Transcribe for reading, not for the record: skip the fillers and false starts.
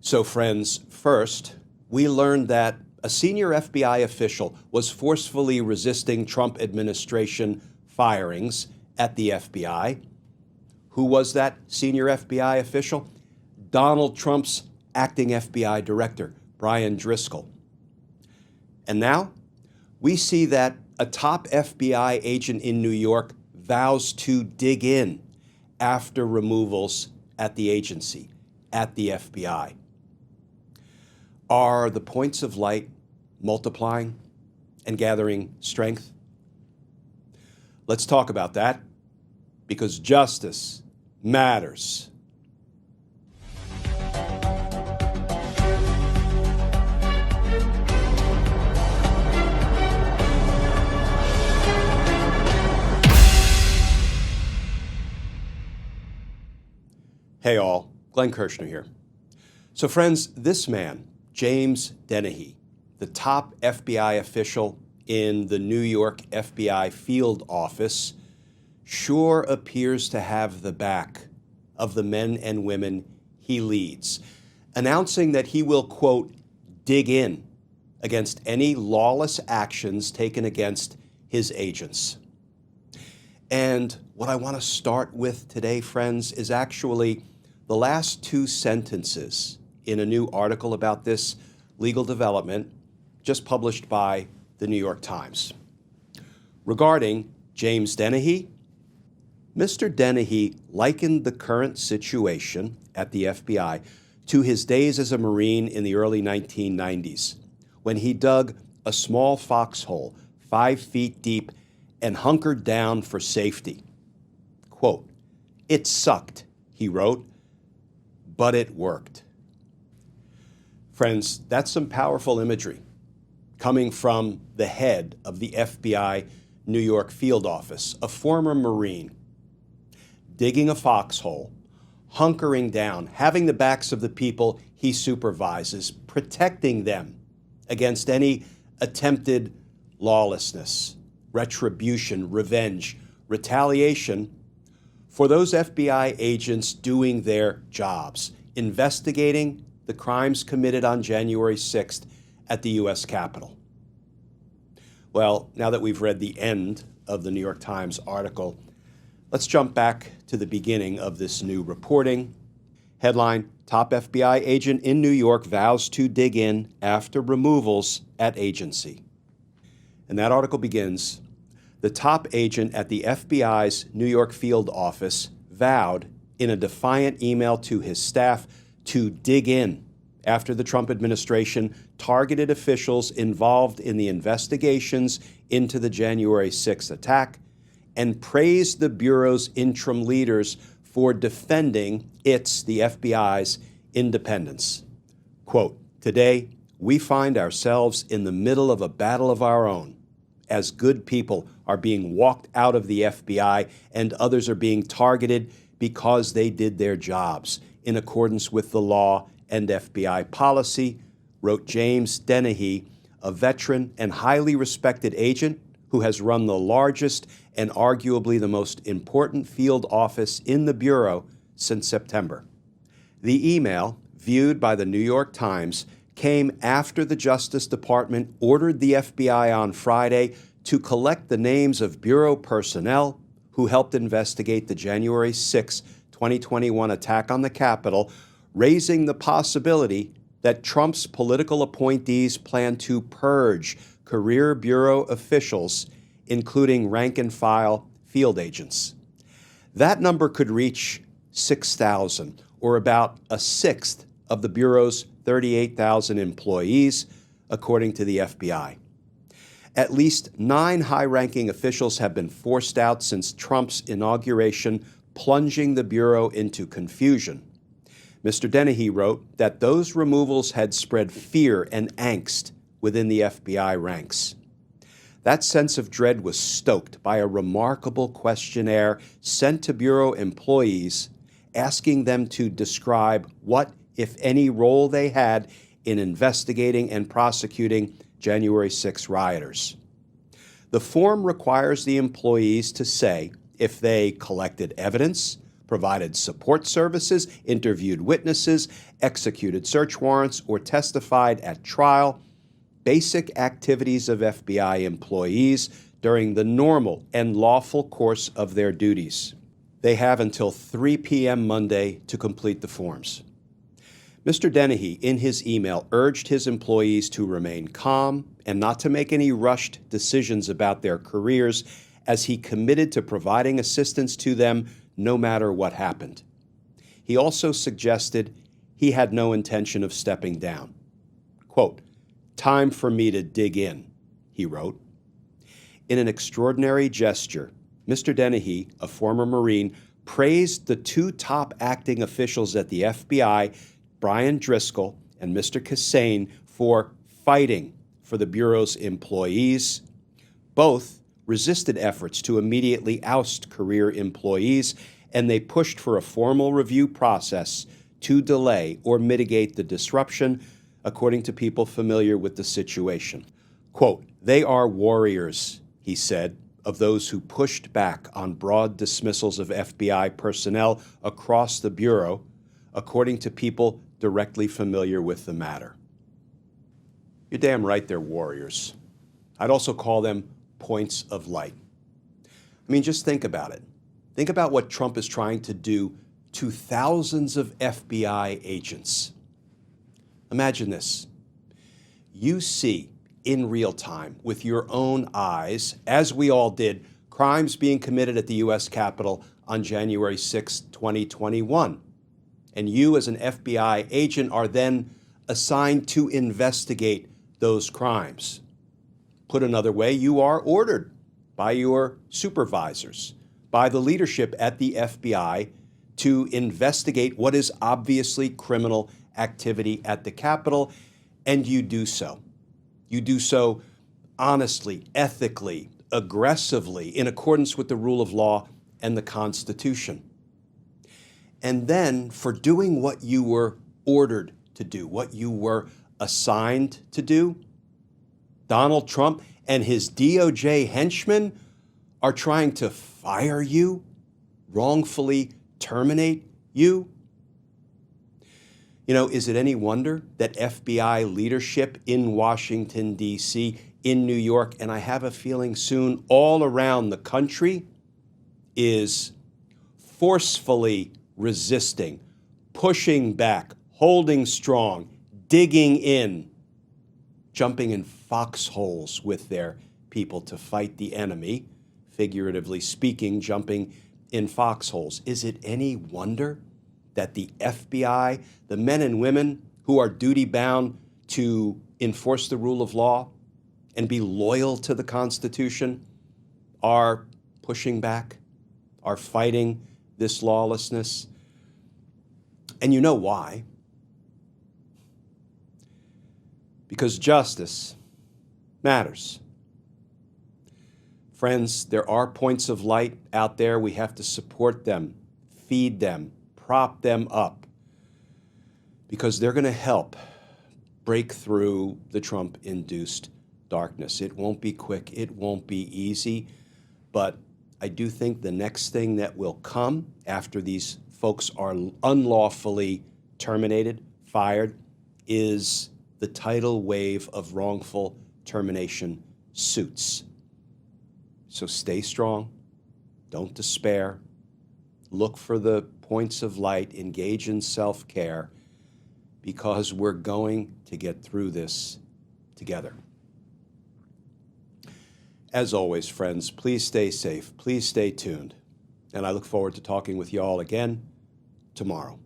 So friends, first, we learned that a senior FBI official was forcefully resisting Trump administration firings at the FBI. Who was that senior FBI official? Donald Trump's acting FBI director, Brian Driscoll. And now we see that a top FBI agent in New York vows to dig in after removals at the agency, at the FBI. Are the points of light multiplying and gathering strength? Let's talk about that, because justice matters. Hey all, Glenn Kirshner here. So friends, this man, James Dennehy, the top FBI official in the New York FBI field office, sure appears to have the back of the men and women he leads, announcing that he will, quote, dig in against any lawless actions taken against his agents. And what I want to start with today, friends, is actually the last two sentences in a new article about this legal development just published by the New York Times. Regarding James Dennehy, Mr. Dennehy likened the current situation at the FBI to his days as a Marine in the early 1990s, when he dug a small foxhole 5 feet deep and hunkered down for safety. Quote, "It sucked," he wrote, "but it worked." Friends, that's some powerful imagery coming from the head of the FBI New York field office, a former Marine, digging a foxhole, hunkering down, having the backs of the people he supervises, protecting them against any attempted lawlessness, retribution, revenge, retaliation for those FBI agents doing their jobs, investigating the crimes committed on January 6th at the U.S. Capitol. Well, now that we've read the end of the New York Times article, let's jump back to the beginning of this new reporting. Headline, top FBI agent in New York vows to dig in after removals at agency. And that article begins, the top agent at the FBI's New York field office vowed in a defiant email to his staff to dig in after the Trump administration targeted officials involved in the investigations into the January 6th attack and praised the Bureau's interim leaders for defending the FBI's independence. Quote, "Today, we find ourselves in the middle of a battle of our own, as good people are being walked out of the FBI and others are being targeted because they did their jobs in accordance with the law and FBI policy," wrote James Dennehy, a veteran and highly respected agent who has run the largest and arguably the most important field office in the Bureau since September. The email, viewed by the New York Times, came after the Justice Department ordered the FBI on Friday to collect the names of Bureau personnel who helped investigate the January 6, 2021 attack on the Capitol, raising the possibility that Trump's political appointees plan to purge career Bureau officials, including rank-and-file field agents. That number could reach 6,000, or about a sixth of the Bureau's 38,000 employees, according to the FBI. At least 9 high-ranking officials have been forced out since Trump's inauguration, plunging the Bureau into confusion. Mr. Dennehy wrote that those removals had spread fear and angst within the FBI ranks. That sense of dread was stoked by a remarkable questionnaire sent to Bureau employees, asking them to describe what, if any, role they had in investigating and prosecuting January 6 rioters. The form requires the employees to say if they collected evidence, provided support services, interviewed witnesses, executed search warrants, or testified at trial, basic activities of FBI employees during the normal and lawful course of their duties. They have until 3 p.m. Monday to complete the forms. Mr. Dennehy, in his email, urged his employees to remain calm and not to make any rushed decisions about their careers, as he committed to providing assistance to them no matter what happened. He also suggested he had no intention of stepping down. Quote, "Time for me to dig in," he wrote. In an extraordinary gesture, Mr. Dennehy, a former Marine, praised the two top acting officials at the FBI, Brian Driscoll and Mr. Kassane, for fighting for the Bureau's employees. Both resisted efforts to immediately oust career employees, and they pushed for a formal review process to delay or mitigate the disruption, according to people familiar with the situation. Quote, "They are warriors," he said, of those who pushed back on broad dismissals of FBI personnel across the Bureau, according to people directly familiar with the matter. You're damn right they're warriors. I'd also call them points of light. I mean, just think about it. Think about what Trump is trying to do to thousands of FBI agents. Imagine this. You see in real time, with your own eyes, as we all did, crimes being committed at the U.S. Capitol on January 6, 2021. And you, as an FBI agent, are then assigned to investigate those crimes. Put another way, you are ordered by your supervisors, by the leadership at the FBI, to investigate what is obviously criminal activity at the Capitol, and you do so. You do so honestly, ethically, aggressively, in accordance with the rule of law and the Constitution. And then, for doing what you were ordered to do, what you were assigned to do, Donald Trump and his DOJ henchmen are trying to fire you, wrongfully terminate you. You know, is it any wonder that FBI leadership in Washington, D.C., in New York, and I have a feeling soon all around the country, is forcefully resisting, pushing back, holding strong, digging in, jumping in foxholes with their people to fight the enemy, figuratively speaking, jumping in foxholes? Is it any wonder that the FBI, the men and women who are duty-bound to enforce the rule of law and be loyal to the Constitution, are pushing back, are fighting this lawlessness? And you know why? Because justice matters. Friends, there are points of light out there. We have to support them, feed them, prop them up, because they're going to help break through the Trump-induced darkness. It won't be quick. It won't be easy. But I do think the next thing that will come after these folks are unlawfully terminated, fired, is the tidal wave of wrongful termination suits. So stay strong. Don't despair. Look for the points of light. Engage in self-care, because we're going to get through this together. As always, friends, please stay safe. Please stay tuned. And I look forward to talking with you all again tomorrow.